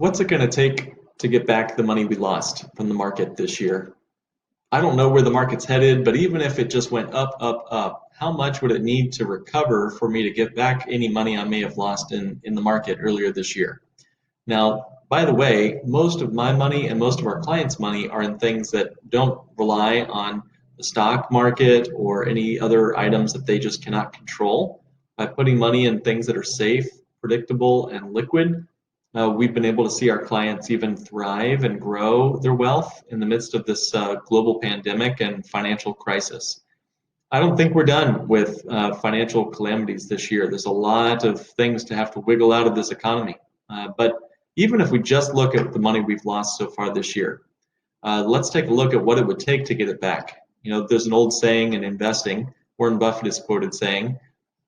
What's it going to take to get back the money we lost from the market this year? I don't know where the market's headed, but even if it just went up, up, up, how much would it need to recover for me to get back any money I may have lost in the market earlier this year? Now, by the way, most of my money and most of our clients' money are in things that don't rely on the stock market or any other items that they just cannot control. By putting money in things that are safe, predictable, and liquid, we've been able to see our clients even thrive and grow their wealth in the midst of this global pandemic and financial crisis. I don't think we're done with financial calamities this year. There's a lot of things to have to wiggle out of this economy. But even if we just look at the money we've lost so far this year, let's take a look at what it would take to get it back. You know, there's an old saying in investing, Warren Buffett is quoted saying,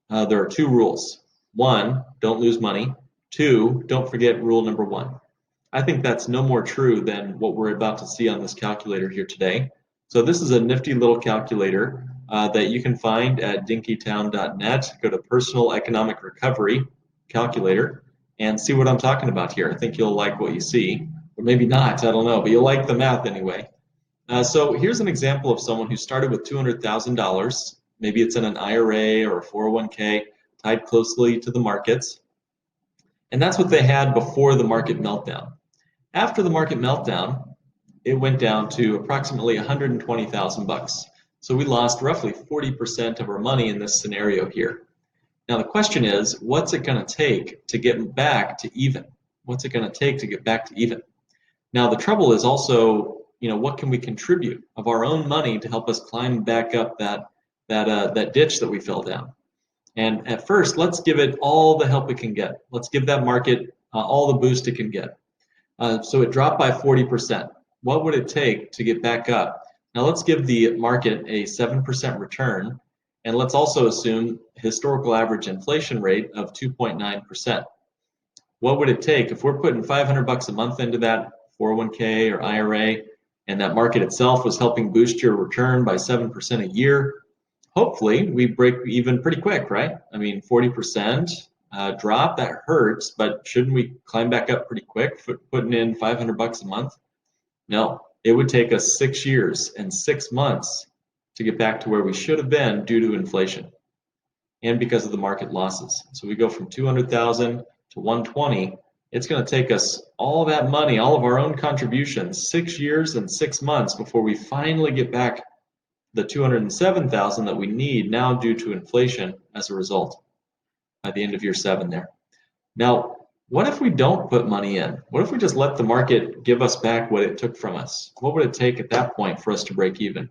there are two rules. One, don't lose money. Two, don't forget rule number one. I think that's no more true than what we're about to see on this calculator here today. So this is a nifty little calculator that you can find at dinkytown.net. Go to Personal Economic Recovery Calculator and see what I'm talking about here. I think you'll like what you see, or maybe not, I don't know, but you'll like the math anyway. So here's an example of someone who started with $200,000. Maybe it's in an IRA or a 401k tied closely to the markets. And that's what they had before the market meltdown. After the market meltdown, it went down to approximately 120,000 bucks. So we lost roughly 40% of our money in this scenario here. Now the question is, what's it going to take to get back to even? What's it going to take to get back to even? Now the trouble is also, what can we contribute of our own money to help us climb back up that ditch that we fell down? And at first, let's give it all the help it can get. Let's give that market all the boost it can get. So it dropped by 40%. What would it take to get back up? Now let's give the market a 7% return, and let's also assume historical average inflation rate of 2.9%. What would it take if we're putting 500 bucks a month into that 401k or IRA, and that market itself was helping boost your return by 7% a year? Hopefully we break even pretty quick, right? I mean, 40% drop, that hurts, but shouldn't we climb back up pretty quick for putting in 500 bucks a month? No, it would take us 6 years and 6 months to get back to where we should have been due to inflation and because of the market losses. So we go from 200,000 to 120. It's going to take us all that money, all of our own contributions, 6 years and 6 months before we finally get back the 207,000 that we need now due to inflation as a result by the end of year 7 there. Now, what if we don't put money in? What if we just let the market give us back what it took from us? What would it take at that point for us to break even?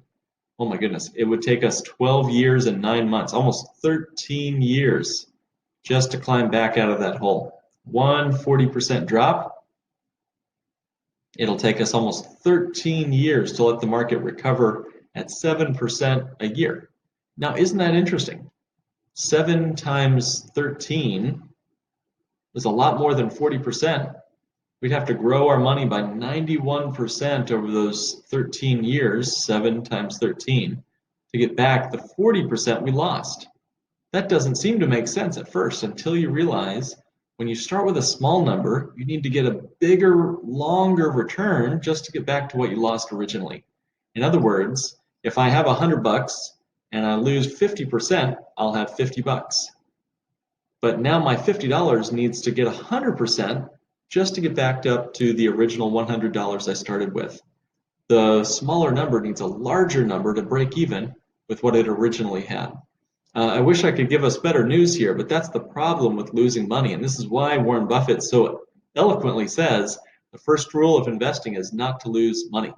Oh my goodness, it would take us 12 years and 9 months, almost 13 years just to climb back out of that hole. 40% drop, it'll take us almost 13 years to let the market recover at 7% a year. Now, isn't that interesting? 7 times 13 is a lot more than 40%. We'd have to grow our money by 91% over those 13 years, 7 times 13, to get back the 40% we lost. That doesn't seem to make sense at first until you realize when you start with a small number, you need to get a bigger, longer return just to get back to what you lost originally. In other words, if I have 100 bucks and I lose 50%, I'll have 50 bucks. But now my $50 needs to get 100% just to get back up to the original $100 I started with. The smaller number needs a larger number to break even with what it originally had. I wish I could give us better news here, but that's the problem with losing money. And this is why Warren Buffett so eloquently says the first rule of investing is not to lose money.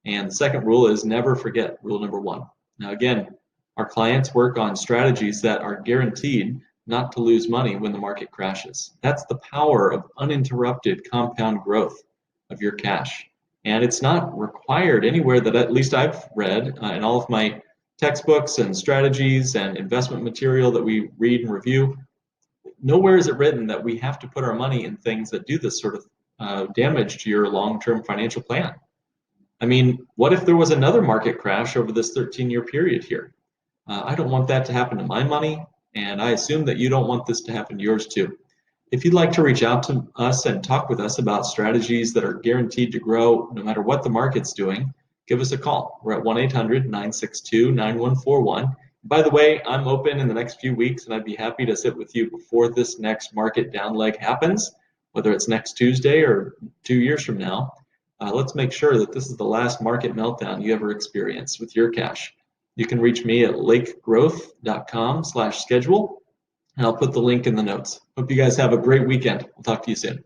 And the second rule is never forget, rule number 1. Now again, our clients work on strategies that are guaranteed not to lose money when the market crashes. That's the power of uninterrupted compound growth of your cash. And it's not required anywhere that at least I've read in all of my textbooks and strategies and investment material that we read and review. Nowhere is it written that we have to put our money in things that do this sort of damage to your long-term financial plan. I mean, what if there was another market crash over this 13-year period here? I don't want that to happen to my money, and I assume that you don't want this to happen to yours too. If you'd like to reach out to us and talk with us about strategies that are guaranteed to grow no matter what the market's doing, give us a call. We're at 1-800-962-9141. By the way, I'm open in the next few weeks, and I'd be happy to sit with you before this next market down leg happens, whether it's next Tuesday or 2 years from now. Let's make sure that this is the last market meltdown you ever experience with your cash. You can reach me at lakegrowth.com/schedule. And I'll put the link in the notes. Hope you guys have a great weekend. We'll talk to you soon.